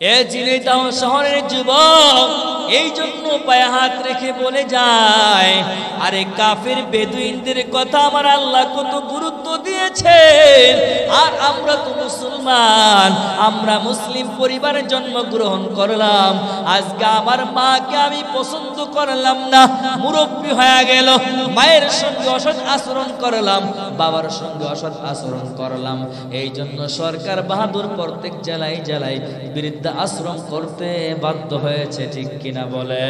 এ ঝিনাইদহ শহরের যুবক এই জন্য পায়ে হাত রেখে বলে যায়, আরে কাফের বেদুইনদের কথা আমার আল্লাহ কত গুরুত্ব দিয়েছেন। আর আমরা তো মুসলমান, আমরা মুসলিম পরিবারে জন্মগ্রহণ করলাম। আজকে আমার মাকে আমি পছন্দ করলাম না, মুরব্বী হয়ে গেল, মায়ের সঙ্গে অসৎ আচরণ করলাম, বাবার সঙ্গে অসৎ আচরণ করলাম। এই জন্য সরকার বাহাদুর প্রত্যেক জেলায় জেলায় বৃদ্ধ আশ্রম করতে বাধ্য হয়েছে, ঠিক কিনা বলে?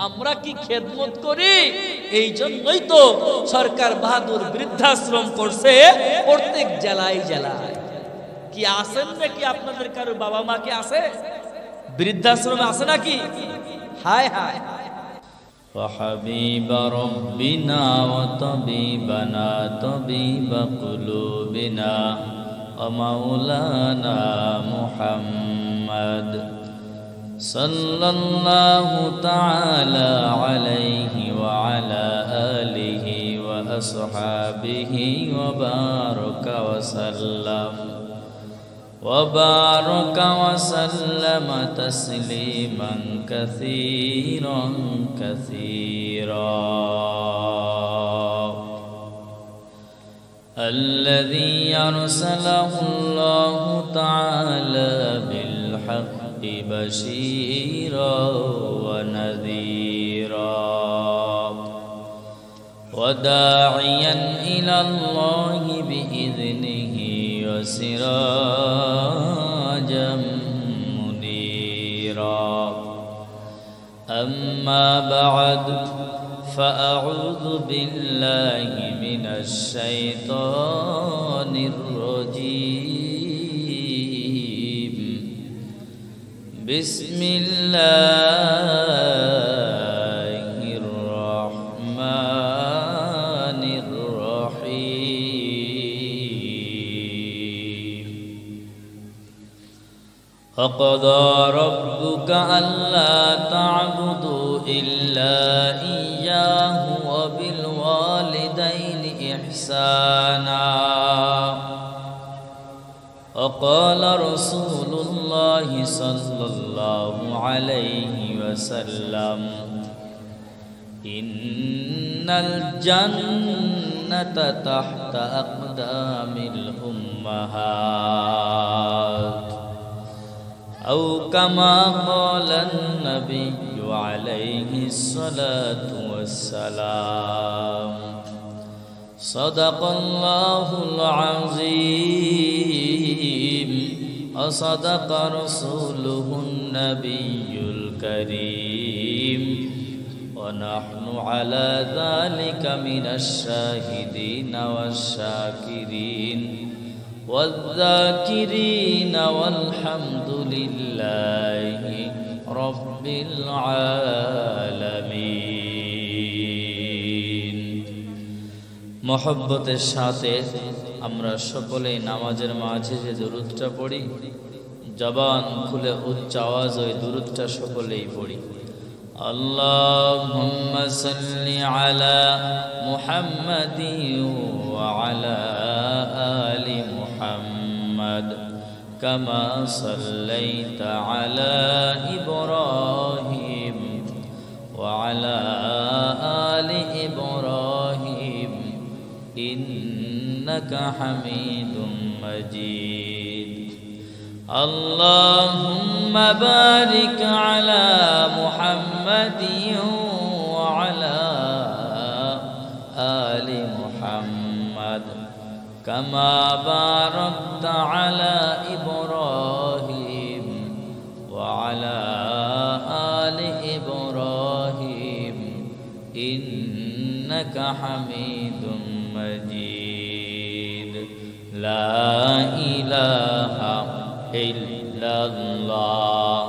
আমরা কি খেদমত করি? এই জন্যই তো সরকার বাহাদুর বৃদ্ধাশ্রম করছে প্রত্যেক জেলায় জেলায়। কি আছেন নাকি আপনাদের কারো বাবা মা কি আছে বৃদ্ধাশ্রমে? আছে নাকি? হায় হায়। وحبيب ربنا وطبيبنا طبيب قلوبنا ومولانا محمد صلى الله تعالى عليه وعلى آله وأصحابه وبارك وسلم تسليما كثيرا كثيرا. الذي أرسله الله تعالى بالحق بشيرا ونذيرا وداعيا إلى الله بإذنه وسراجا منيرا. أما بعد فأعوذ بالله من الشيطان الرجيم. بسم الله الرحمن الرحيم. وقضى ربك ألا تعبدوا إلا إياه وبالوالدين إحسانا. وقال رسول الله صلى الله عليه وسلم إن الجنة تحت أقدام الأمهات أو كما قال النبي عليه الصلاة والسلام. صدق الله العظيم وصدق رسوله النبي الكريم ونحن على ذلك من الشاهدين والشاكرين والذاكرين والحمد لله رب العالمين. محبতের সাথে আমরা সকলেই নামাজের মাঝে যে দুরূদটা পড়ি, জবান খুলে উচ্চ আওয়াজ ওই দুরূদটা সকলেই পড়ি। আল্লাহুম্মা সাল্লি আলা মুহাম্মাদিন ওয়া আলা আলি মুহাম্মাদ কামা সাল্লাইতা আলা ইব্রাহিম ওয়া আলা আলি ইব্রাহিম ইন্নাকা হামিদুম মাজিদ. আল্লাহুম্মা বারিক আলা মুহাম্মাদিন ওয়া আলা আলি মুহাম্মাদ কামা বারাকতা আলা ইব্রাহিম ওয়া আলা আলি ইব্রাহিম ইন্নাকা হামিদুম মাজিদ. লা ইলাহা ইল্লাল্লাহ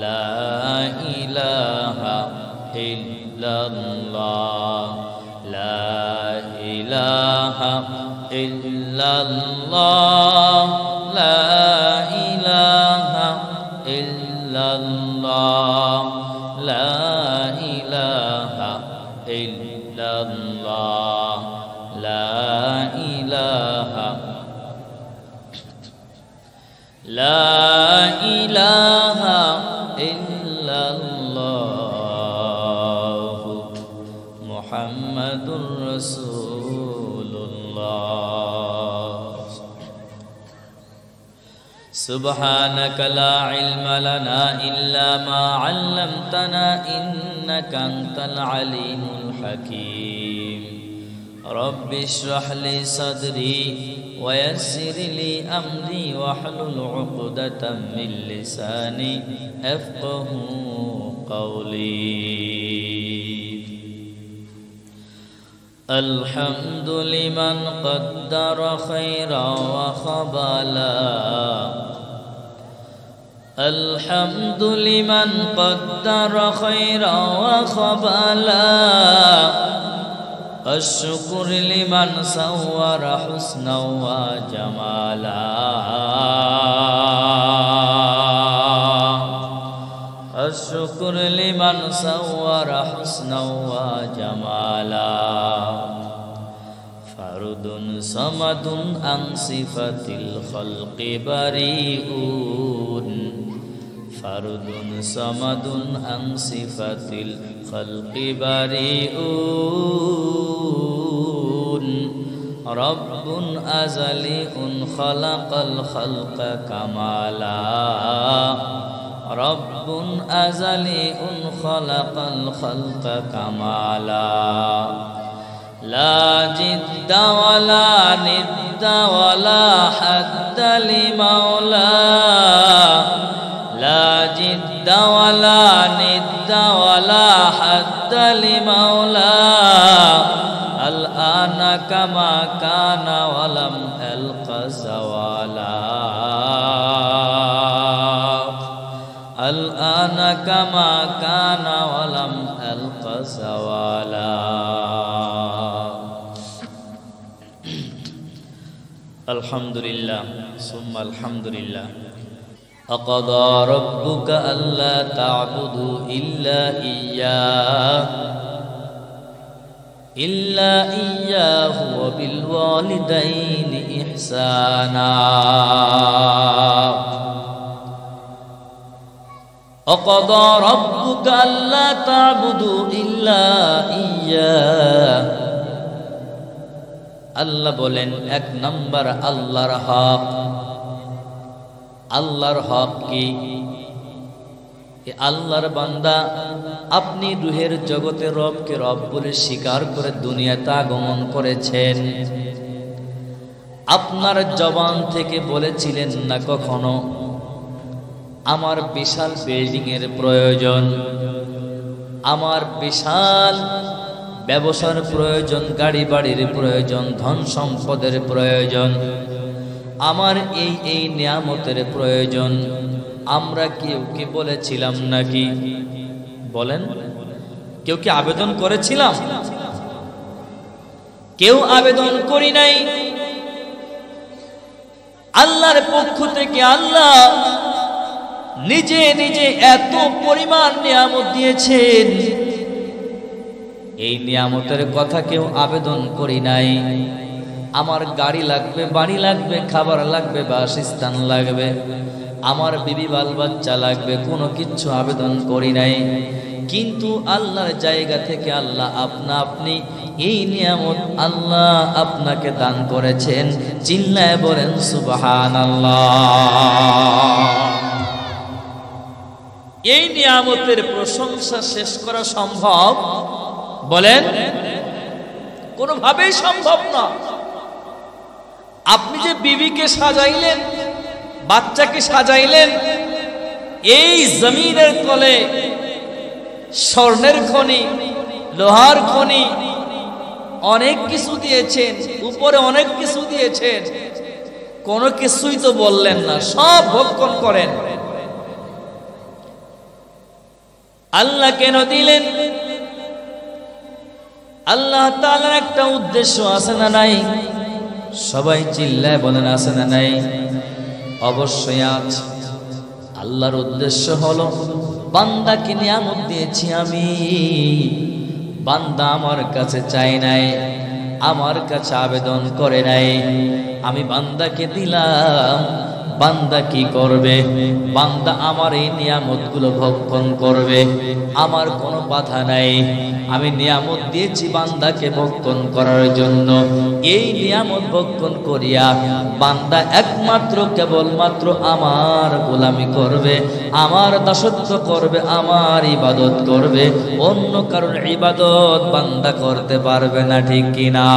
লা ইলাহা ইল্লাল্লাহ লা ইলাহা ইল্লাল্লাহ লা ইলাহা ইল্লাল্লাহ লা ইলাহা ইল্লাল্লাহ লা ইলাহা লা ইলাহা ইল্লাল্লাহ মুহাম্মাদুর রাসূলুল্লাহ। সুবহানাকা লা ইলমা লানা ইল্লা মা 'আল্লামতানা ইন্নাকা আনতাল আলিমুল হাকীম। রব্বি ইশরাহ লি সাদরি ওয়া ইয়াসসির লি আমরি ওয়াহলুল 'উকদাতাম মিন লিসানি ইয়াফকাহু কওলি। الحمد لمن قدر خيرا وخبالا الحمد لمن قدر خيرا وخبالا الشكر لمن صور حسنا وجمالا الشكر لمن صور حسنا وجمالا فرد صمد عن صفة الخلق بريء فرد صمد عن صفة الخلق بريء رب أزلي خلق الخلق كمالا رب أزلي خلق الخلق كمالا لا جد ولا ند ولا حد لمولى لا جد ولا ند ولا حد لمولى الآن كما كان ولم ألق زوالا الآن كما كان ولم ألق زوالا الحمد لله ثم الحمد لله أقضى ربك ألا تعبدوا إلا إياه وبالوالدين إحسانا أقضى ربك ألا تعبدوا إلا إياه আল্লাহ বলেন এক নম্বর আল্লাহর হক কি? আল্লাহর বান্দা আপনি রুহের জগতে রবকে রব বলে স্বীকার করে দুনিয়াতে আগমন করেছেন। আপনার জবান থেকে বলেছিলেন না কখনো আমার বিশাল বিল্ডিং এর প্রয়োজন, আমার বিশাল ব্যবসার প্রয়োজন, গাড়ি বাড়ির প্রয়োজন, ধন সম্পদের প্রয়োজন, আমার এই নিয়ামতের প্রয়োজন। আমরা কেউ কি বলেছিলাম নাকি? বলেন, কেউ কি আবেদন করেছিলাম? কেউ আবেদন করি নাই। আল্লাহর পক্ষ থেকে আল্লাহ নিজে নিজে এত পরিমাণ নিয়ামত দিয়েছেন, এই নিয়ামতের কথা কেউ আবেদন করি নাই। আমার গাড়ি লাগবে, বাড়ি লাগবে, খাবার লাগবে, বাসস্থান লাগবে, আমার বিবি বাল বাচ্চা লাগবে, কোনো কিছু আবেদন করি নাই। কিন্তু আল্লাহর জায়গা থেকে আল্লাহ আপনি এই নিয়ামত আল্লাহ আপনাকে দান করেছেন। চিল্লায় বলেন সুবহানাল্লাহ। এই নিয়ামতের প্রশংসা শেষ করা সম্ভব? বলেন, কোনোভাবেই সম্ভব না। আপনি যে বিবিকে সাজাইলেন, বাচ্চাকে সাজাইলেন, এই জমিনের তলে স্বর্ণের খনি, লোহার খনি, অনেক কিছু দিয়েছেন, উপরে অনেক কিছু দিয়েছেন, কোনো কিছুই তো বললেন না, সব ভক্ষণ করেন। আল্লাহ কেন দিলেন? আল্লাহ তাআলার একটা উদ্দেশ্য আছে না নাই? সবাই চিল্লায় বলেন, আছে না নাই? অবশ্যই আছে। আল্লাহর উদ্দেশ্য হলো বান্দাকে নিয়ামত দিয়েছি আমি, বান্দা আমার কাছে চাই নাই, আমার কাছে আবেদন করে নাই, আমি বান্দাকে দিলাম। বান্দা কি করবে? বান্দা আমার এই নিয়ামতগুলো ভক্ষণ করবে, আমার কোনো বাধা নাই। আমি নিয়ামত দিয়েছি বান্দাকে ভক্ষণ করার জন্য। এই নিয়ামত ভক্ষণ করিয়া বান্দা একমাত্র কেবলমাত্র আমার গোলামি করবে, আমার দাসত্ব করবে, আমার ইবাদত করবে, অন্য কারণ ইবাদত বান্দা করতে পারবে না, ঠিক কিনা?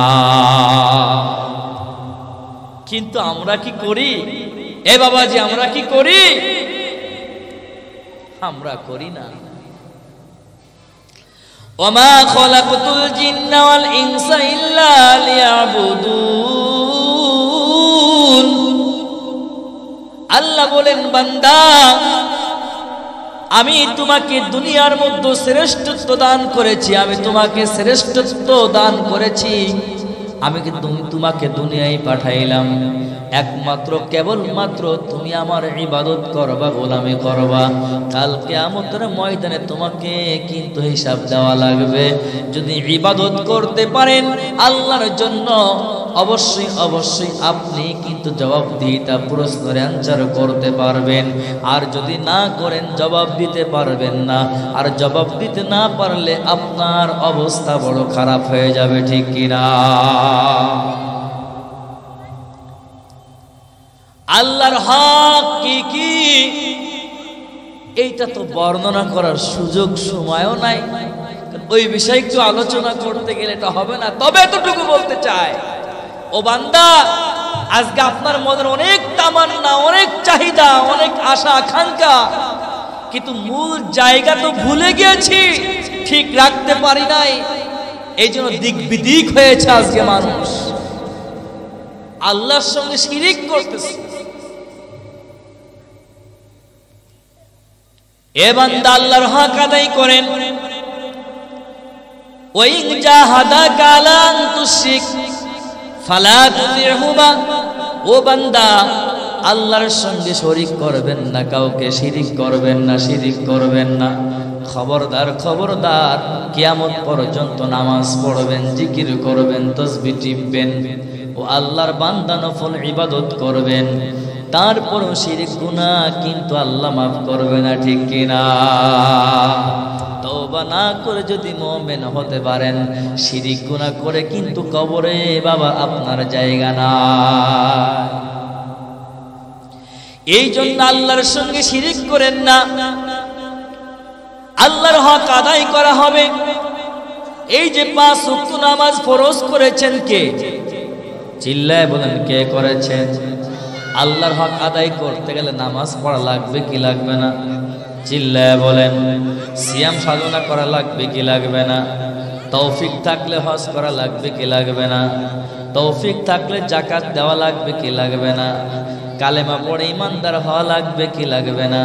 কিন্তু আমরা কি করি? এ বাবাজি, আমরা কি করি? আমরা করি না। ওমা খলাকতুল জিন্না ওয়াল ইনসা ইল্লা লিয়াবুদুন। আল্লাহ বলেন, বান্দা আমি তোমাকে দুনিয়ার মধ্যে শ্রেষ্ঠত্ব দান করেছি, আমি তোমাকে শ্রেষ্ঠত্ব দান করেছি। আমি কি তোমাকে দুনিয়ায় পাঠাইলাম একমাত্র কেবলমাত্র তুমি আমার ইবাদত করবা, গোলামি করবা। কাল কিয়ামতের ময়দানে তোমাকে কিন্তু হিসাব দেওয়া লাগবে। যদি ইবাদত করতে পারেন আল্লাহর জন্য, অবশ্যই অবশ্যই আপনি কিন্তু জবাবদিহিতা প্রশ্নের অ্যান্সার করতে পারবেন। আর যদি না করেন জবাব দিতে পারবেন না। আর জবাব দিতে না পারলে আপনার অবস্থা বড় খারাপ হয়ে যাবে, ঠিক কিনা? আল্লাহর হক কি কি এইটা তো বর্ণনা করার সুযোগ সময়ও নাই। ওই বিষয়ে একটু আলোচনা করতে গেলে এটা হবে না। তবে এতটুকু বলতে চাই, ও বান্দা, আজকে আপনার মনের অনেক তামান্না, অনেক চাহিদা, অনেক আশা আকাঙ্ক্ষা, কিন্তু মূল জায়গা তো ভুলে গিয়েছি, ঠিক রাখতে পারি নাই। এই জন্য দিক বিদিক হয়েছে আজকে মানুষ, আল্লাহর সঙ্গে শিরিক করতেছে। এ বান্দা, আল্লাহর হক আদায় করেন। ওয়াইন জাহাদাকা আলা আন তুশরিক ফালা তুতি'হুমা। ও বান্দা, আল্লাহর সঙ্গে শরীক করবেন না, কাউকে শিরিক করবেন না, শিরিক করবেন না। খবরদার খবরদার, কিয়ামত পর্যন্ত নামাজ পড়বেন, জিকির করবেন, তাসবিহ টিপবেন, ও আল্লাহর বান্দা নফল ইবাদত করবেন, তারপরও শিরিক গুনাহ কিন্তু আল্লাহ মাফ করবে না, ঠিক কিনা? তওবা না করে যদি মুমিন হতে পারেন, শিরিক গুনাহ করে কিন্তু কবরে বাবা আপনার জায়গা না। এই জন্য আল্লাহর সঙ্গে শিরিক করেন না। আল্লাহর হক আদায় করা হবে। এই যে 5 ওয়াক্ত নামাজ ফরজ করেছেন কে? চিল্লায় বলেন, কে করেছেন? আল্লাহর হক আদায় করতে গেলে নামাজ পড়া লাগবে কি লাগবে না? চিল্লায় বলেন। সিয়াম সাধনা করা লাগবে কি লাগবে না? তৌফিক থাকলে হজ করা লাগবে কি লাগবে না? তৌফিক থাকলে যাকাত দেওয়া লাগবে কি লাগবে না? কালেমা পড়ে ইমানদার হওয়া লাগবে কি লাগবে না?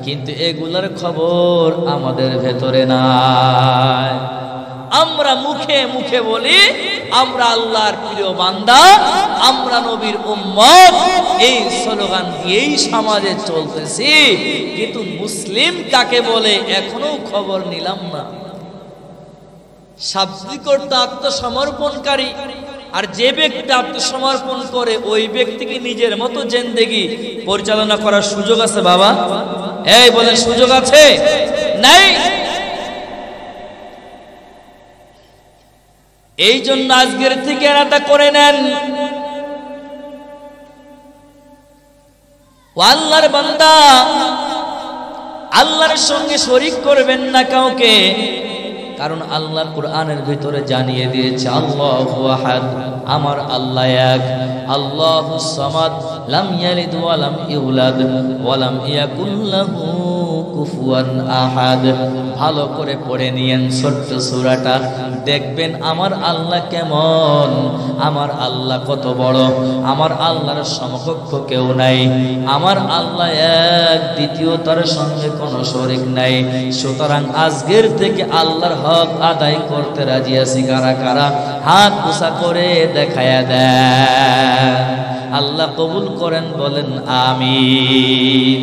কিন্তু এগুলার খবর আমাদের ভেতরে নাই। আমরা মুখে মুখে বলি আমরা আল্লাহর প্রিয় বান্দা, আমরা নবীর উম্মত, এই স্লোগান দিয়েই সমাজে চলতেছি, কিন্তু মুসলিম কাকে বলে এখনো খবর নিলাম না। শাব্দিক অর্থ আত্মসমর্পণকারী, আর যে ব্যক্তি আত্মসমর্পণ করে ওই ব্যক্তিকে নিজের মতো জিন্দেগি পরিচালনা করার সুযোগ আছে বাবা? এই বলে সুযোগ আছে? নাই। এই জন্য আজকের থেকে এরাটা করে নেন। আল্লাহর বান্দা, আল্লাহর সঙ্গে শরীক করবেন না কাউকে, কারণ আল্লাহ কুরআনের ভিতরে জানিয়ে দিয়েছে আল্লাহু আহাদ, আমার আল্লাহ এক, আল্লাহুস সামাদ, লাম ইয়ালিদ ওয়া লাম ইউলাদ ওয়া লাম ইয়াকুল লাহু কুফুয়ান আহাদ। ভালো করে পড়ে নিয়েন ছোট্ট সূরাটা, দেখবেন আমার আল্লাহ কেমন, আমার আল্লাহ কত বড়, আমার আল্লাহর সমকক্ষ কেউ নাই, আমার আল্লাহ এক, দ্বিতীয় তার সঙ্গে কোনো শরীক নাই। সুতরাং আজকের থেকে আল্লাহর হক আদায় করতে রাজি আছি কারা কারা? হাত উঁচা করে দেখায়া দেন। আল্লাহ কবুল করেন, বলেন আমিন।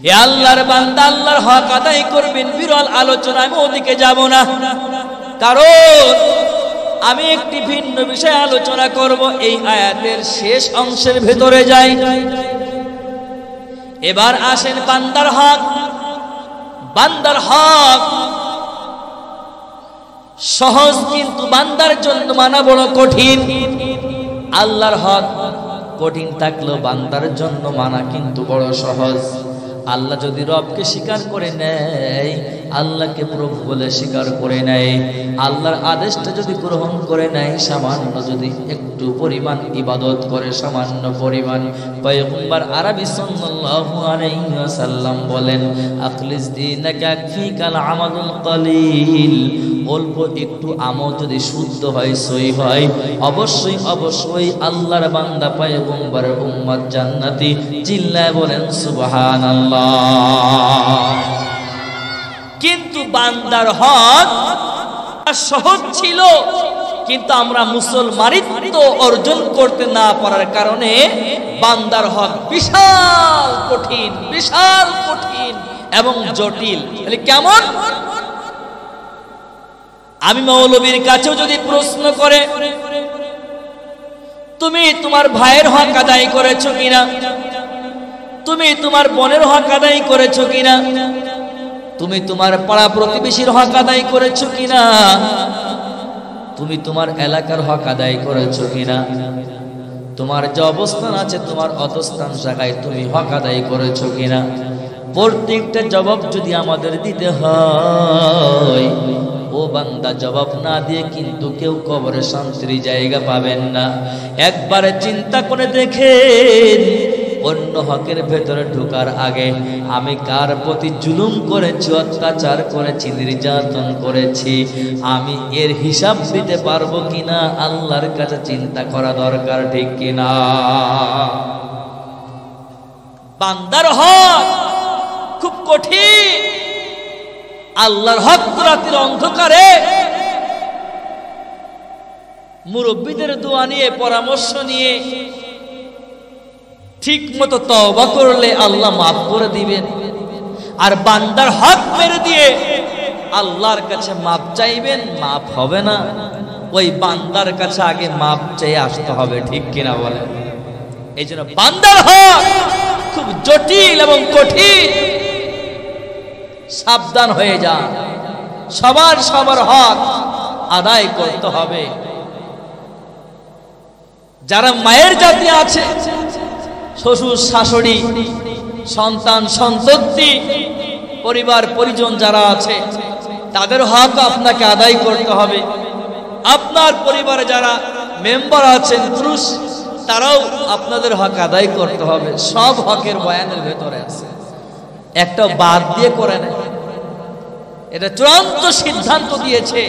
এ আল্লাহর বান্দা, আল্লাহর হক আদায় করবেন। বিরল আলোচনা, আমি ওদিকে যাব না, কারণ আমি একটি ভিন্ন বিষয়ে আলোচনা করব। এই আয়াতের শেষ অংশের ভেতরে যাই। এবার আসেন বান্দার হক। বান্দার হক সহজ, কিন্তু বান্দার জন্য মানা বড় কঠিন। আল্লাহর হক কঠিন থাকলেও বান্দার জন্য মানা কিন্তু বড় সহজ। আল্লাহ যদি রবকে স্বীকার করে নেয়, আল্লাহকে প্রভু বলে স্বীকার করে নেয়, আল্লাহর আদেশটা যদি গ্রহণ করে নেয়, সামান্য যদি একটু পরিমাণ ইবাদত করে, সামান্য পরিমাণ, পয়গম্বর আরবি সাল্লাল্লাহু আলাইহি ওয়াসাল্লাম বলেন, আখলিস দীনাকা ইয়াকফিকাল আমালুল কলিল। অল্প একটু আমল যদি শুদ্ধ হয়, সই হয়, অবশ্যই অবশ্যই আল্লাহর বান্দা পয়গম্বর উম্মত জান্নাতি। চিল্লায় বলেন সুবহানাল্লাহ। কিন্তু বান্দার হক সহজ ছিল, কিন্তু আমরা মুসলমানিত্ব অর্জন করতে না পারার কারণে বান্দার হক বিশাল কঠিন, বিশাল কঠিন এবং জটিল। তাহলে কেমন? আমি মৌলবীর কাছেও যদি প্রশ্ন করে, তুমি তোমার ভাইয়ের হক আদায় করেছো কিনা, তুমি তোমার বোনের হক আদায় করেছো কিনা, তুমি তোমার পাড়া প্রতিবেশীর হক আদায় করেছো কিনা, তুমি তোমার এলাকার হক আদায় করেছো কিনা, তোমার যে অবস্থান আছে তোমার অবস্থান জায়গায় তুমি হক আদায় করেছো কিনা, প্রত্যেকটা জবাব যদি আমাদের দিতে হয়, ও বান্দা জবাব না দিয়ে কিন্তু কেউ কবরে শান্তির জায়গা পাবেন না। একবারে চিন্তা করে দেখেন, অন্য হকের ভেতরে ঢোকার আগে আমি কার প্রতি জুলুম করেছি, অত্যাচার করেছি, নির্যাতন করেছি, আমি এর হিসাব দিতে পারবো কিনা আল্লাহর কাছে চিন্তা করা দরকার, ঠিক কিনা? বান্দার হক খুব কঠিন। আল্লাহর হক রাতের অন্ধকারে মুরব্বীদের দোয়া নিয়ে, পরামর্শ নিয়ে ঠিক মতো তওবা করলে আল্লাহ মাফ করে দিবেন। আর বান্দার হক মেরে দিয়ে আল্লাহর কাছে মাফ চাইবেন, মাফ হবে না। ওই বান্দার কাছে আগে মাফ চেয়ে আসতে হবে, ঠিক কিনা বলেন? এই জন্য বান্দার হক খুব জটিল এবং কঠিন। সাবধান হয়ে যান, সবার সবার হক আদায় করতে হবে। যারা মায়ের জাতি আছে, শ্বশুর শাশুড়ি, সন্তান সন্ততি, পরিবার পরিজন যারা আছে, তাদের হক আপনাকে আদায় করতে হবে। আপনার পরিবারে যারা মেম্বার আছেন, পুরুষ, তারাও আপনাদের হক আদায় করতে হবে। সব হকের বয়ানের ভেতরে আছে, একটা বাদ দিয়ে করে না। এটা চূড়ান্ত সিদ্ধান্ত দিয়েছে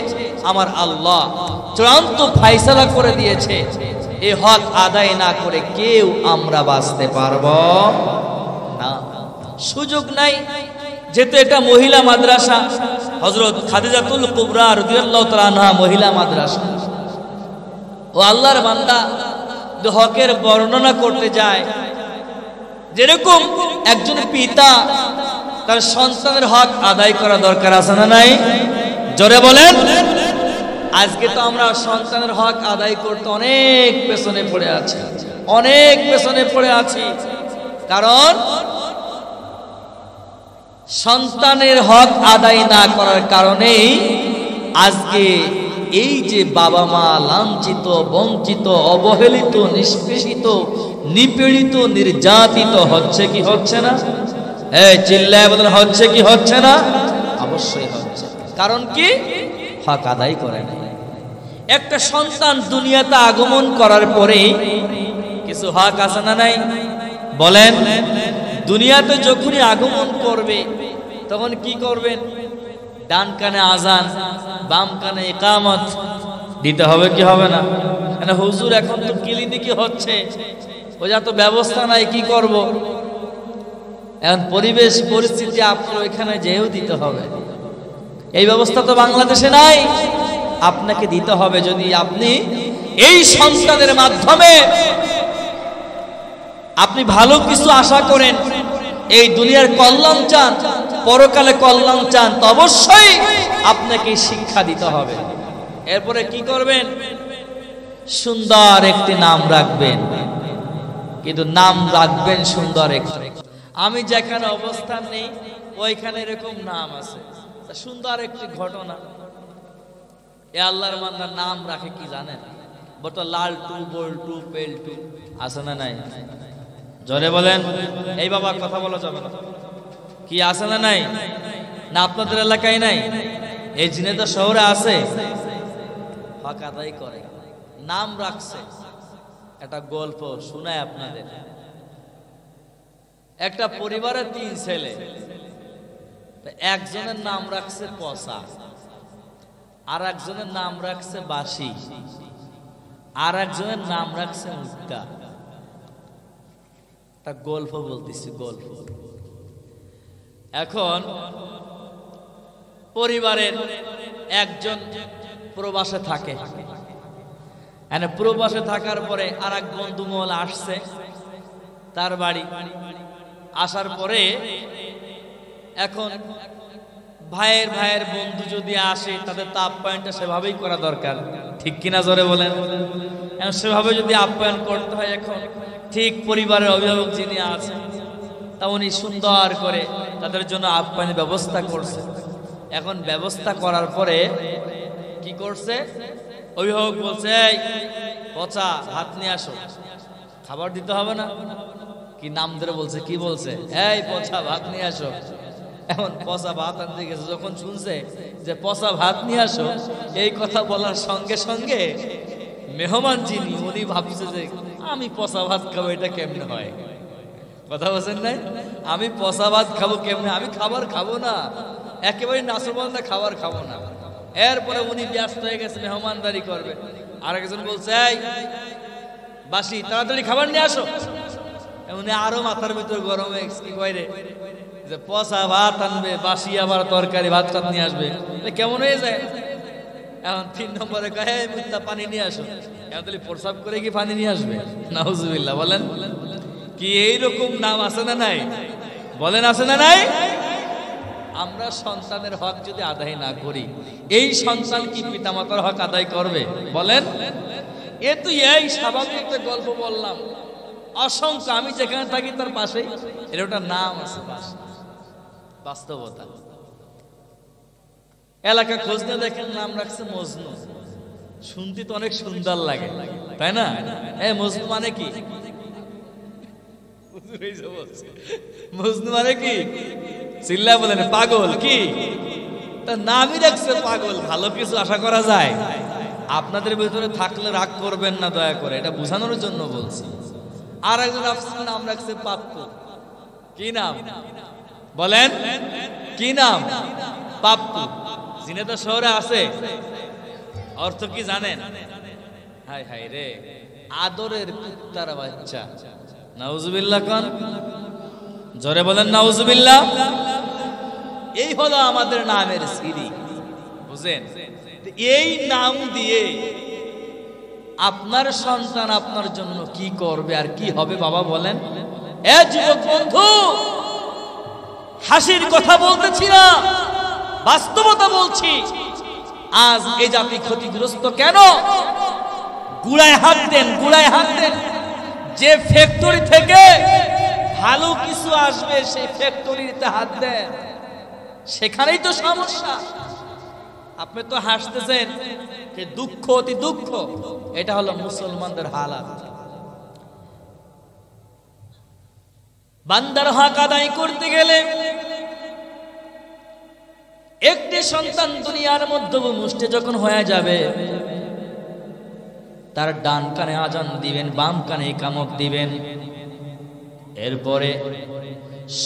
আমার আল্লাহ, চূড়ান্ত ফায়সালা করে দিয়েছে। এই হক আদায় না করে কেউ আমরা বাঁচতে পারবো না, সুযোগ নাই। যেহেতু এটা মহিলা মাদ্রাসা, হযরত খাদিজাতুল কুবরা রাদিয়াল্লাহু তাআলা আনহা মহিলা মাদ্রাসা, ও আল্লাহর বান্দা হকের বর্ণনা করতে যায়। যেরকম একজন পিতা তার সন্তানের হক আদায় করা দরকার আছে না নাই? জোরে বলেন। আজকে তো আমরা সন্তানের হক আদায় করতে অনেক পেছনে পড়ে আছি, অনেক পেছনে পড়ে আছি। কারণ সন্তানের হক আদায় না করার কারণেই আজকে এই যে বাবা মা লাঞ্ছিত, বঞ্চিত, অবহেলিত, নিষ্পেষিত, নিপীড়িত, নির্যাতিত হচ্ছে কি হচ্ছে না? চিল্লায় বলেন, হচ্ছে কি হচ্ছে না? অবশ্যই হচ্ছে। কারণ কি? হক আদায় করে না। একটা সন্তান দুনিয়াতে আগমন করার পরে কিছু হক আছে না নাই? বলেন। দুনিয়াতে যখনই আগমন করবে তখন কি করবেন? ডান কানে আজান, বাম কানে ইকামত দিতে হবে কি হবে না? হুজুর এখন তো ক্লিনিকে হচ্ছে, ওজা তো ব্যবস্থা নাই, কি করব? এখন পরিবেশ পরিস্থিতি আপনার ওইখানে যেও দিতে হবে। এই ব্যবস্থা তো বাংলাদেশে নাই, আপনাকে দিতে হবে। যদি আপনি এই সন্তানের মাধ্যমে আপনি ভালো কিছু আশা করেন, এই দুনিয়ার কল্যাণ চান, পরকালে কল্যাণ চান, তো অবশ্যই আপনাকে শিক্ষা দিতে হবে। এরপরে কি করবেন? সুন্দর একটি নাম রাখবেন, কিন্তু নাম রাখবেন সুন্দর একটি। আমি যেখানে অবস্থান নেই ওইখানে এরকম নাম আছে, সুন্দর একটি ঘটনা। এ আল্লাহর বান্দার নাম রাখে কি জানেন? বলতো লালটু, বল্টু, পেলটু, আছে না নাই? জোরে বলেন। এই বাবা কথা বলা যাবে না, কি আছে না নাই? না আপনাদের এলাকায় নাই? এই ঝিনাইদহ শহরে আছে, হক আদায় করে, নাম রাখছে। একটা গল্প শোনায় আপনাদের। একটা পরিবারের 3 ছেলে, একজনের নাম রাখছে পচা, আর একজনের নাম রাখছে বাসি, আর একজনের নাম রাখছে মুক্তা। একটা গল্প বলতেছি, গল্প। এখন পরিবারের একজন প্রবাসে থাকে, প্রবাসে থাকার পরে আর এক বন্ধু মহল আসছে তার বাড়ি। আসার পরে এখন ভাইয়ের বন্ধু যদি আসে তাদের তো আপ্যায়নটা সেভাবেই করা দরকার, ঠিক কিনা জোরে বলেন? সেভাবে যদি আপ্যায়ন করতে হয়, এখন ঠিক পরিবারের অভিভাবক যিনি আছেন তা উনি সুন্দর করে তাদের জন্য আপ্যায়নের ব্যবস্থা করছে। এখন ব্যবস্থা করার পরে কি করছে? অভিভাবক বলছে, এই পচা ভাত নিয়ে আসো, খাবার দিতে হবে না? কি নাম ধরে বলছে, কি বলছে? এই পচা ভাত নিয়ে আসো। এখন পচা ভাত আনতে গেছে, যখন শুনছে যে পচা ভাত নিয়ে আসো, এই কথা বলার সঙ্গে সঙ্গে মেহমান যিনি উনি ভাবছে যে আমি পচা ভাত খাবো, এটা কেমনে হয়? কথা বলছেন নাই? আমি পচা ভাত খাবো কেমনে? আমি খাবার খাবো না, একেবারে নাসরবান্দা খাবার খাবো না। এরপরে উনি ব্যস্ত হয়ে গেছে, মেহমানদারি করবে। আর একজন বলছে, এই বাসি তাড়াতাড়ি খাবার নিয়ে আসো। উনি আরো মাথার ভিতর গরম হয়ে কি কয় যে পচা ভাত আনবে, বাসি আবার তরকারি ভাত টাত নিয়ে আসবে, কেমন হয়ে যায়? এখন 3 নম্বরে কয়, এই মুত্তা পানি নিয়ে আসো। এখন তাহলে প্রসাব করে কি পানি নিয়ে আসবে? নাউজুবিল্লাহ। বলেন কি এইরকম নাম আছে না নাই? বলেন আছে না নাই? আমরা সন্তানের হক যদি আদায় না করি, এই সন্তান কি পিতামাতার হক আদায় করবে? বলেন। এ তো এই স্বাভাবিক একটা গল্প বললাম, অসংখ্য। আমি যেখানে থাকি তার পাশেই এর একটা নাম আছে, বাস্তবতা। এলাকা খোঁজ নিয়ে দেখেন নাম রাখছে মজনু। শুনতে তো অনেক সুন্দর লাগে, তাই না? এই মজনু মানে কি? মজনু মানে কি? চিল্লা বলেন পাগল। কি তার নামই রাখছে পাগল, ভালো কিছু আশা করা যায়? আপনাদের ভিতরে থাকলে রাগ করবেন না দয়া করে, এটা বোঝানোর জন্য বলছি। আর একজন নাম রাখছে পাপ্পু। কি নাম? বলেন কি নাম? পাপ্পু। ঝিনাইদহ শহরে আছে। অর্থ কি জানেন? হাই হাই রে, আদরের কুত্তার বাচ্চা। নাউজুবিল্লাহ কোন? জোরে বলেন নাউজুবিল্লাহ। এই হলো আমাদের নামের সিঁড়ি, বুঝেন? এই নাম দিয়ে আপনার সন্তান আপনার জন্য কি করবে আর কি হবে বাবা বলেন? এ যুবক বন্ধু, হাসির কথা বলতেছি না, বাস্তবতা বলছি। আজ এই জাতি ক্ষতিগ্রস্ত কেন? গুড়ায় হাত দেন, গুড়ায় হাত দেন। যে ফ্যাক্টরি থেকে ভালো কিছু আসবে সেই ফ্যাক্টরিতে হাত দেন, সেখানেই তো সমস্যা। আপনি তো হাসতেছেন, দুঃখ অতি দুঃখ। এটা হলো মুসলমানদের হালাত। বান্দার হক আদায় করতে গেলে একটি সন্তান দুনিয়ার মধ্যে মুষ্টি যখন হয়ে যাবে, তার ডান কানে আজান দিবেন, বাম কানে ইকামত দিবেন। এরপরে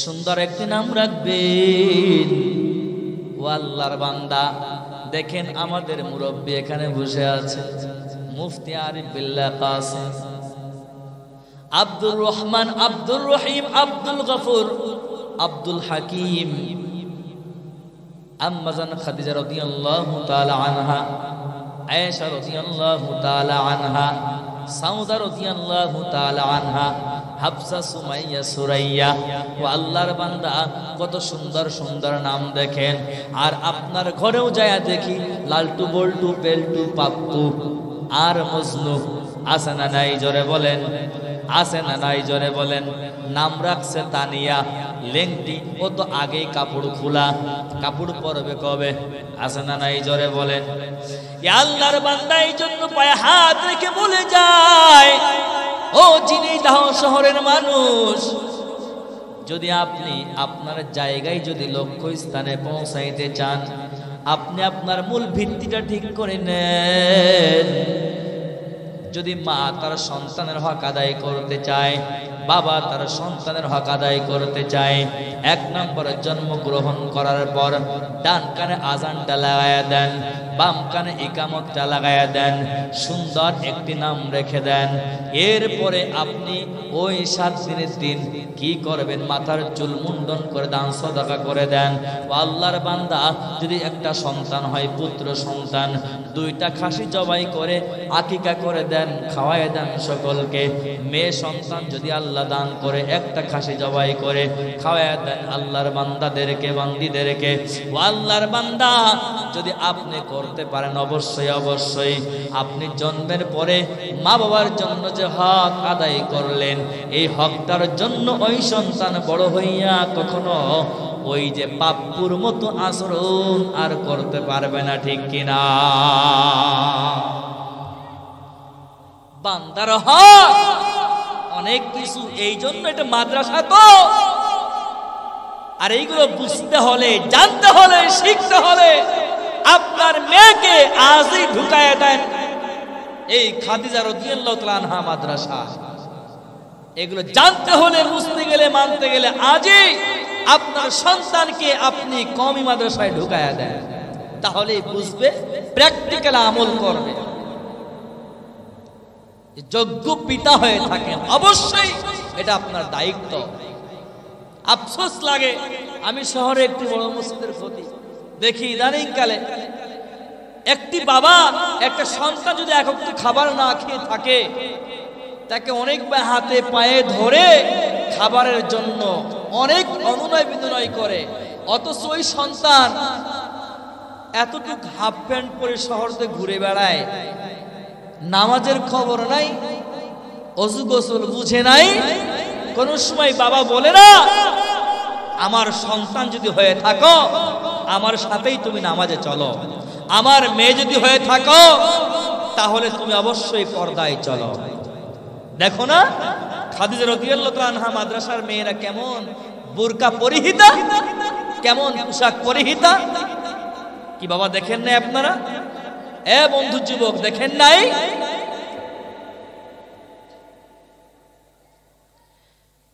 সুন্দর একটি নাম রাখবেন। ও আল্লাহর বান্দা, দেখেন আমাদের মুরব্বী এখানে বসে আছে, মুফতি আরিফ বিল্লাহ কাসিম, আব্দুর রহমান, আব্দুর রহিম, আব্দুল গফুর, আব্দুল হাকিম, আম্মাজান খাদিজা রাদিয়াল্লাহু তাআলা আনহা, আয়েশা রাদিয়াল্লাহু তাআলা আনহা, সাউদা রাদিয়াল্লাহু তাআলা আনহা, হাফসা, সুমাইয়া, সুরাইয়া। ও আল্লাহর বান্দা, কত সুন্দর সুন্দর নাম দেখেন। আর আপনার ঘরেও যায় দেখি লালটু, বল্টু, পেল্টু, পাপ্পু আর মজনু আছে না নাই? জোরে বলেন, আছে না নাই? জোরে বলেন। নাম রাখছে তানিয়া, লেংটি। ও তো আগেই কাপড় খোলা, কাপড় পরবে কবে? আছে না নাই? জোরে বলেন। আল্লাহর বান্দা এই জন্য পায়ে হাত রেখে বলে যায়, ও ঝিনাইদহ শহরের মানুষ, যদি আপনি আপনার জায়গায় যদি লক্ষ্য স্থানে পৌঁছাইতে চান, আপনি আপনার মূল ভিত্তিটা ঠিক করে নেন। যদি মা তার সন্তানের হক আদায় করতে চায়, বাবা তার সন্তানের হক আদায় করতে চায়, 1 নম্বরে জন্মগ্রহণ করার পর ডান কানে আজানটা লাগায়া দেন, বাম কানে ইকামতটা লাগায়া দেন, সুন্দর একটি নাম রেখে দেন। এরপরে আপনি ওই 7 দিনের দিন কি করবেন? মাথার চুল মুন্ডন করে দান সদকা করে দেন। ও আল্লাহর বান্দা, যদি একটা সন্তান হয়, পুত্র সন্তান, 2টা খাসি জবাই করে আকিকা করে দেন, খাওয়ায় দেন সকলকে। মেয়ে সন্তান যদি আল্লাহ দান করে, 1টা খাসি জবাই করে খাওয়ায় দেন আল্লাহর বান্দাদেরকে, বান্দিদেরকে। ও আল্লাহর বান্দা, যদি আপনি করতে পারেন, অবশ্যই অবশ্যই আপনি জন্মের পরে মা বাবার জন্য যে হক আদায় করলেন, এই হকটার জন্য ওই সন্তান বড় হইয়া কখনো ওই যে পাপ্পুর মতো আচরণ আর করতে পারবে না, ঠিক কিনা? বান্দার হক অনেক কিছু, এই জন্য এটা মাদ্রাসা তো। আর এইগুলো বুঝতে হলে, জানতে হলে, শিখতে হলে আপনার মেয়েকে আজই ঢুকায় দেন এই খাদিজা রাদিয়াল্লাহু তাআলা আনহা মাদ্রাসা। এগুলো জানতে হলে, বুঝতে গেলে, মানতে গেলে আজই আপনার সন্তানকে আপনি কওমি মাদ্রাসায় ঢুকায় দেন, তাহলেই বুঝবে, প্র্যাকটিক্যাল আমল করবে। যোগ্য পিতা হয়ে থাকেন, অবশ্যই এটা আপনার দায়িত্ব। আফসোস লাগে, আমি শহরে একটি বড় মসজিদের ক্ষতি দেখি ইদানিং কালে, একটি বাবা একটা সন্তান যদি এক ওয়াক্ত খাবার না খেয়ে থাকে, তাকে অনেকবার হাতে পায়ে ধরে খাবারের জন্য অনেক অনুনয় বিনয় করে, অথচ ওই সন্তান এতটুকু হাফ প্যান্ট পরে শহরতে ঘুরে বেড়ায়, নামাজের খবর নাই, অজু গোসল বুঝে নাই। কোন সময় বাবা বলে না, আমার সন্তান যদি হয়ে থাকো, আমার সাথেই তুমি নামাজে চলো, আমার মেয়ে যদি হয়ে থাকো, তাহলে তুমি অবশ্যই পর্দায় চলো। দেখো না খাদিজা রাদিয়াল্লাহু তাআলা আনহা মাদ্রাসার মেয়েরা কেমন বোরকা পরিহিতা, কেমন পোশাক পরিহিতা। কি বাবা দেখেন নাই আপনারা? এ বন্ধু যুবক, দেখেন নাই?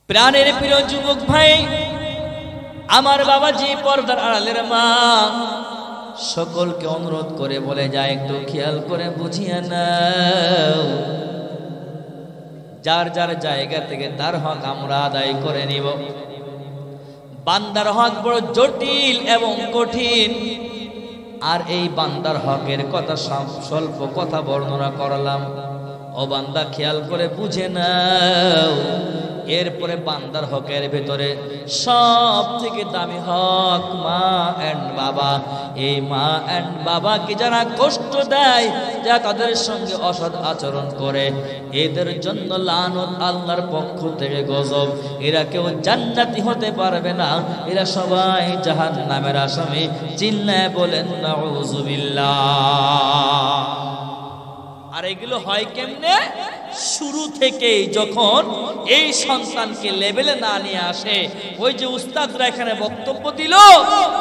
প্রাণের প্রিয় যুবক ভাই, আমার বাবা যে পর্দার আড়ালের মা, সকলকে অনুরোধ করে বলে যায়, একটু খেয়াল করে বুঝিয়ে নাও, যার যার জায়গা থেকে তার হক আমরা আদায় করে নিব। বান্দার হক বড় জটিল এবং কঠিন, আর এই বান্দার হকের কথা স্বল্প কথা বর্ণনা করলাম। ও বান্দা, খেয়াল করে বুঝে নাও। এরপরে বান্দার হকের ভেতরে সব থেকে দামি হক মা এন্ড বাবা। এই মা এন্ড বাবাকে যারা কষ্ট দেয়, যারা তাদের সঙ্গে অসৎ আচরণ করে, এদের জন্য লানত আল্লাহর পক্ষ থেকে গজব। এরা কেউ জান্নাতি হতে পারবে না, এরা সবাই জাহান্নামের আসামি। চিল্লায় বলেন নাউযুবিল্লাহ। আর এগুলো হয় কেমনে? শুরু থেকেই যখন এই সন্তানকে লেভেলে না নিয়ে আসে, ওই যে উস্তাদরা এখানে বক্তব্য দিল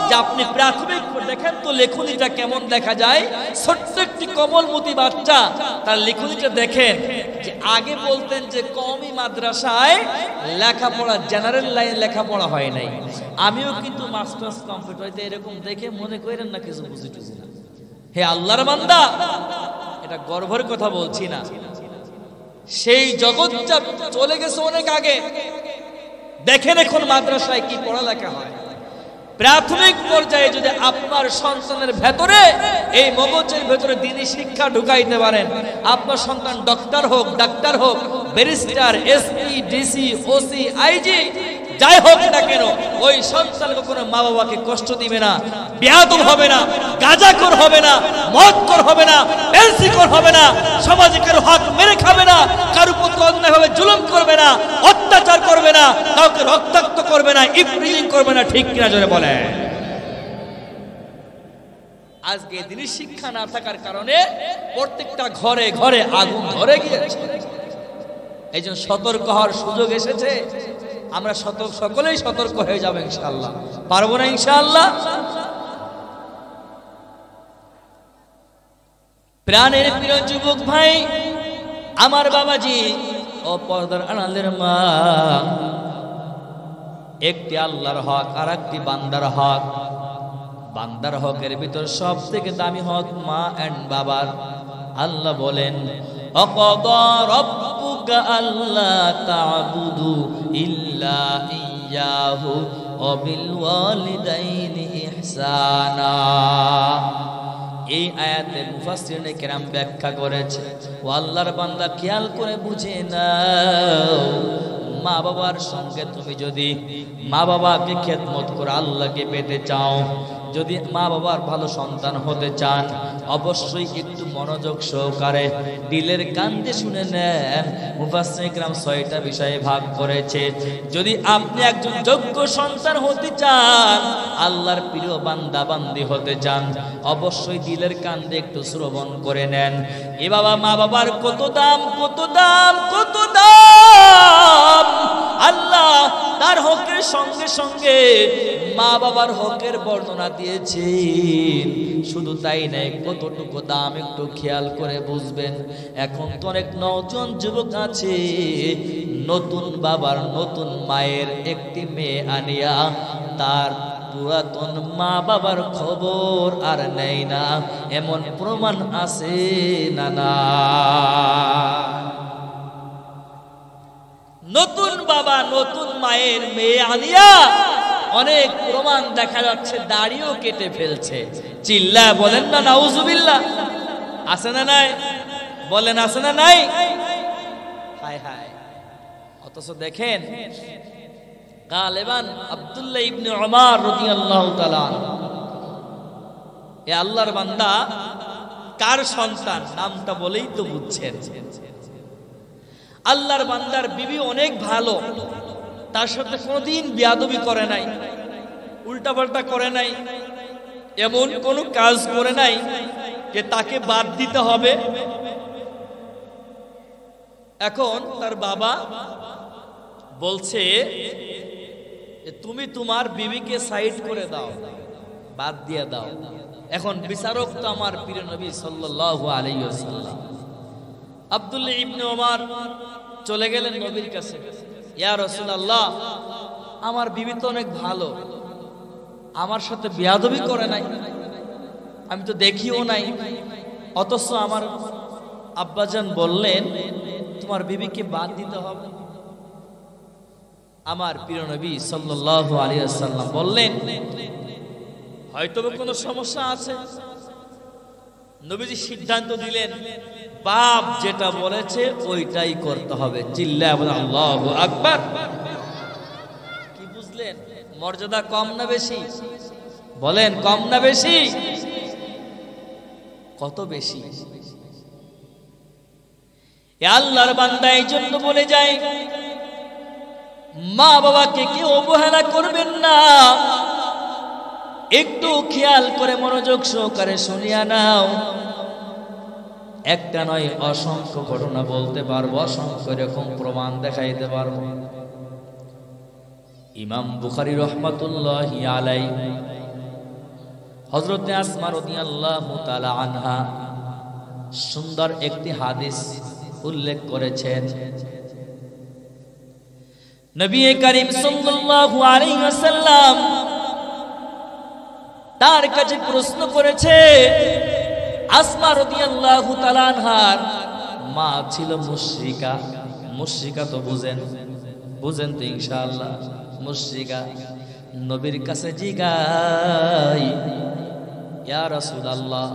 যে আপনি প্রাথমিক দেখেন তো লেখনীটা কেমন দেখা যায়। ছোট্ট একটি কোমলমতি বাচ্চা, তার লেখনীটা দেখেন। যে আগে বলতেন যে কওমি মাদ্রাসায় লেখাপড়া, জেনারেল লাইন লেখাপড়া হয় নাই। আমিও কিন্তু মাস্টার্স কমপ্লিট হইতে এরকম দেখে মনে করেন না কিছু বুঝি টুঝি না। হে আল্লাহর বান্দা, এটা গর্বের কথা বলছি না, সেই জগৎটা চলে গেছে অনেক আগে। দেখেন এখন মাদ্রাসায় কি পড়ালেখা হয়। প্রাথমিক পর্যায়ে যদি আপনার সন্তানের ভেতরে এই মগজের ভেতরে দ্বীনি শিক্ষা ঢুকাইতে পারেন, আপনার সন্তান ডাক্তার হোক, barrister, SP, DC, OC, IG যাই হোক না কেন, ওই সন্তান কখনো মা বাবাকে কষ্ট দিবে না, বেয়াদব হবে না, গাঁজাখোর হবে না, মদখোর হবে না, পেন্সিখোর হবে না, সমাজে কারো হক মেরে খাবে না, কারো প্রতি অন্যায়ভাবে জুলুম করবে না, অত্যাচার করবে না, কাউকে রক্তাক্ত করবে না, ইফটিজিং করবে না। ঠিক কিনা জোরে বলে? আজকে দ্বীনি শিক্ষা না থাকার কারণে প্রত্যেকটা ঘরে ঘরে আগুন ধরে গিয়েছে। এই জন্য সতর্ক হওয়ার সুযোগ এসেছে। আমরা সকলেই সতর্ক হয়ে যাবো ইনশাআল্লাহ। পারবো না ইনশাআল্লাহ? প্রাণের প্রিয় যুবক ভাই, আমার বাবাজি ও পর্দার আড়ালের মা, একটি আল্লাহর হক আর একটি বান্দার হক। বান্দার হকের ভিতর সব থেকে দামি হক মা এন্ড বাবার। আল্লাহ বলেন, অকদা রাব্বুকা আল্লা তা'বুদু ইল্লা ইয়্যাহু ওয়া বিল ওয়ালিদাইনি ইহসানা। এই আয়াতে মুফাসসিরিনে কেরাম ব্যাখ্যা করেছে, ও আল্লাহর বান্দা খেয়াল করে বুঝে নাও, মা বাবার সঙ্গে তুমি যদি মা বাবাকে খেদমত করে আল্লাহকে পেতে চাও, যদি মা বাবার ভালো সন্তান হতে চান, অবশ্যই একটু মনোযোগ সহকারে দিলের কান দিয়ে শুনে নেন। মুফাসসিরিনে কেরাম 6টা বিষয়ে ভাগ করেছে। যদি আপনি একজন যোগ্য সন্তান হতে চান, আল্লাহর প্রিয় বান্দা বান্দি হতে চান, অবশ্যই দিলের কান দিয়ে একটু শ্রবণ করে নেন। এ বাবা, মা বাবার কত দাম, কত দাম, কত দাম! আল্লাহ তার হকের সঙ্গে সঙ্গে মা বাবার হকের বর্ণনা দিয়েছেন। শুধু তাই নাই, কতটুকু দাম একটু খেয়াল করে বুঝবেন। এখন তো অনেক নওজোয়ান যুবক আছে, নতুন বাবার নতুন মায়ের একটি মেয়ে আনিয়া তার পুরাতন মা বাবার খবর আর নেই না, এমন প্রমাণ আছে না? না, নতুন বাবা নতুন মায়ের মেয়ে আনিয়া অনেক প্রমাণ দেখা যাচ্ছে, দাড়িও কেটে ফেলছে। চিল্লা বলেন না নাউজুবিল্লাহ? আছে না নাই? বলেন আছে না নাই? হায় হায়! অথচ দেখেন, গালেবান আব্দুল্লাহ ইবনে উমর রাদিয়াল্লাহু তাআলা, এ আল্লাহর বান্দা কার সন্তান নামটা বলেই তো বুঝছেন। আল্লাহর বান্দার বিবি অনেক ভালো, তার সাথে কোনোদিন বেয়াদবি করে নাই, উল্টাপাল্টা করে নাই, এমন কোন কাজ করে নাই যে তাকে বাদ দিতে হবে। এখন তার বাবা বলছে, তুমি তোমার বিবিকে সাইড করে দাও, বাদ দিয়ে দাও। এখন বিচারক তো আমার প্রিয় নবী সাল্লাল্লাহু আলাইহি ওয়াসাল্লাম। আব্দুল্লাহ ইবনে উমর চলে গেলেন নবীর কাছে, ইয়া রাসূলুল্লাহ, আমার বিবি তো অনেক ভালো, আমার সাথে বেয়াদবি করে নাই, আমি তো দেখিও নাই, অথচ আমার আব্বাজান বললেন তোমার বিবিকে বাদ দিতে হবে। আমার প্রিয় নবী সাল্লাল্লাহু আলাইহি ওয়াসাল্লাম বললেন, হয়তো কোনো সমস্যা আছে। নবীজি সিদ্ধান্ত দিলেন, বাপ যেটা বলেছে ওইটাই করতে হবে। চিল্লায়া বলেন আল্লাহু আকবার। কি বুঝলেন? মর্যাদা কম না বেশি? বলেন কম না বেশি? কত বেশি! এ আল্লাহর বান্দা এই জন্য বলে যায়, মা বাবাকে কেউ অবহেলা করবেন না। একটু খেয়াল করে মনোযোগ সহকারে শুনিয়া নাও। একটা নয়, অসংখ্য ঘটনা বলতে পারবো, অসংখ্য এরকম প্রমাণ দেখাইতে পারবো। ইমাম বুখারী রাহমাতুল্লাহি আলাইহি হযরতে আসমা রাদিয়াল্লাহু তাআলা আনহা সুন্দর একটি হাদিস উল্লেখ করেছেন। নবী করিম সাল্লাল্লাহু আলাইহি ওয়াসাল্লাম তার কাছে প্রশ্ন করেছে, আসমা রাদিয়াল্লাহু তাআলা আনহার মা ছিল মুশরিকা। মুশরিকা তো বুঝেন তো ইনশাআল্লাহ? মুশরিকা নবীর কাছে জিগাই, ইয়া রাসূলুল্লাহ,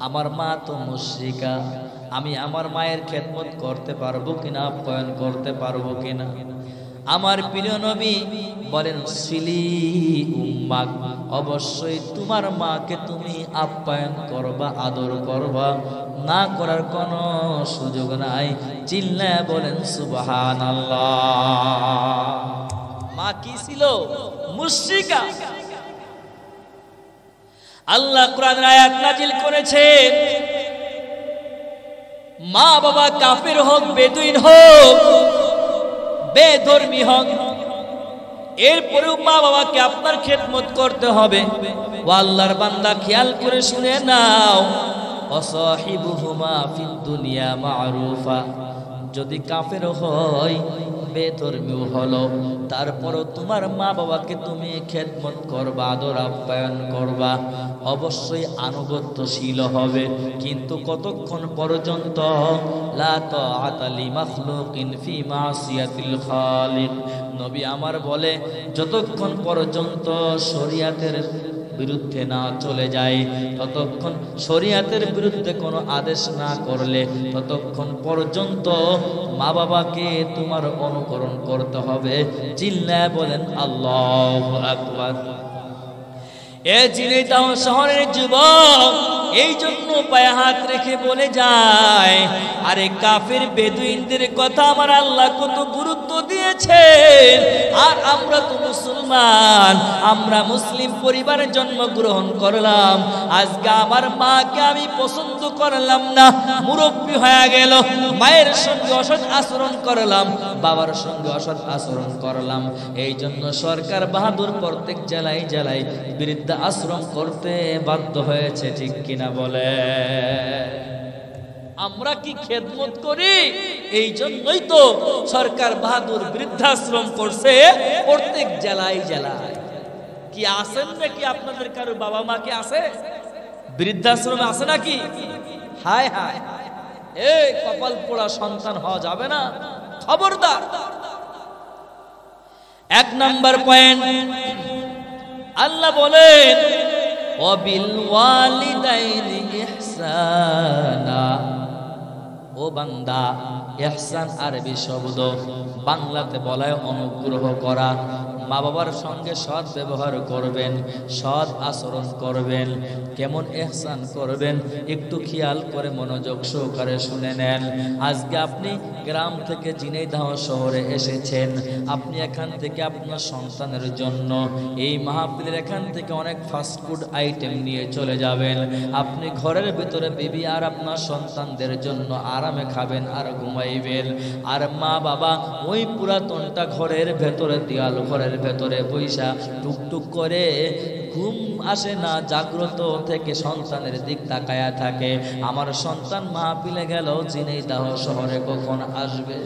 আমার মা তো মুশরিকা, আমি আমার মায়ের খেদমত করতে পারবো কিনা, আপ্যায়ন করতে পারবো কিনা? আমার প্রিয় নবী বলেন, সিলি উম্মাক, অবশ্যই তোমার মাকে তুমি আপ্যায়ন করবা, আদর করবা, না করার কোনো সুযোগ নাই। চিল্লায় বলেন সুবহানাল্লাহ। মা কি ছিল? মুশরিকা। আল্লাহ কোরআনের আয়াত নাজিল করেছেন, মা বাবা কাফির হোক, বেদুইন হোক, বেধর্মী হোক, এরপরেও মা বাবাকে আপনার খেদমত করতে হবে। ও আল্লাহর বান্দা, খেয়াল করে শুনে নাও, ওয়াসাহিবুহুমা ফিদ দুনিয়া মা'রুফা, যদি কাফের হয়, বেধর্মীয় হলো, তারপরও তোমার মা বাবাকে তুমি খেদমত করবা, আদর আপ্যায়ন করবা, অবশ্যই আনুগত্যশীল হবে। কিন্তু কতক্ষণ পর্যন্ত? লা তাআতা লিমাখলুকিন ফি মাসিয়াতিল খালিক। নবী আমার বলে, যতক্ষণ পর্যন্ত শরীয়তের বিরুদ্ধে না চলে যায়, ততক্ষণ শরীয়তের বিরুদ্ধে কোনো আদেশ না করলে, ততক্ষণ পর্যন্ত মা বাবাকে তোমার অনুকরণ করতে হবে। চিল্লায় বলেন আল্লাহু আকবার। এ ঝিনাইদহ শহরের যুবক এই জন্য পায়ে হাত রেখে বলে যায়, আরে কাফির বেদুইনদের কথা আমার আল্লাহ কত গুরুত্ব দিয়েছেন, আর আমরা তো মুসলমান, আমরা মুসলিম পরিবারে জন্মগ্রহণ করলাম, আজকে আমার মাকে আমি পছন্দ করলাম না, মুরব্বী হয়ে গেল, মায়ের সঙ্গে অসৎ আচরণ করলাম, বাবার সঙ্গে অসৎ আচরণ করলাম, এই জন্য সরকার বাহাদুর প্রত্যেক জেলায় জেলায় বৃদ্ধ আশ্রম করতে বাধ্য হয়েছে। ঠিক কিনা বলে? আমরা কি খেদমত করি? এই জন্যই তো সরকার বাহাদুর বৃদ্ধাশ্রম করছে প্রত্যেক জেলায় জেলায়। কি আছেন নাকি আপনাদের কারো বাবা মা কি আছে বৃদ্ধাশ্রমে? আছে নাকি? হায় হায়, এই কপাল পোড়া সন্তান হওয়া যাবে না, খবরদার। এক নাম্বার পয়েন্ট, আল্লাহ বলেন ওয়াবিল ওয়ালিদাইনি ইহসানা। ও বান্দা, ইহসান আরবি শব্দ, বাংলাতে বলা হয় অনুগ্রহ করা। মা বাবার সঙ্গে সৎ ব্যবহার করবেন, সৎ আচরণ করবেন। কেমন ইহসান করবেন একটু খেয়াল করে মনোযোগ সহকারে শুনে নেন। আজকে আপনি গ্রাম থেকে ঝিনাইদহ শহরে এসেছেন, আপনি এখান থেকে আপনার সন্তানের জন্য এই মাহফিলের এখান থেকে অনেক ফাস্টফুড আইটেম নিয়ে চলে যাবেন। আপনি ঘরের ভিতরে বিবি আর আপনার সন্তানদের জন্য আরামে খাবেন আর ঘুমাইবেন, আর মা বাবা ওই পুরাতনটা ঘরের ভেতরে, দেয়াল ঘরের ভেতরে বৈশা টুকটুক করে ঘুম আসে না, জাগ্রত থেকে সন্তানের দিক তাকায়া থাকে, আমার সন্তান মাহফিলে গেল ঝিনাইদহ শহরে কখন আসবে।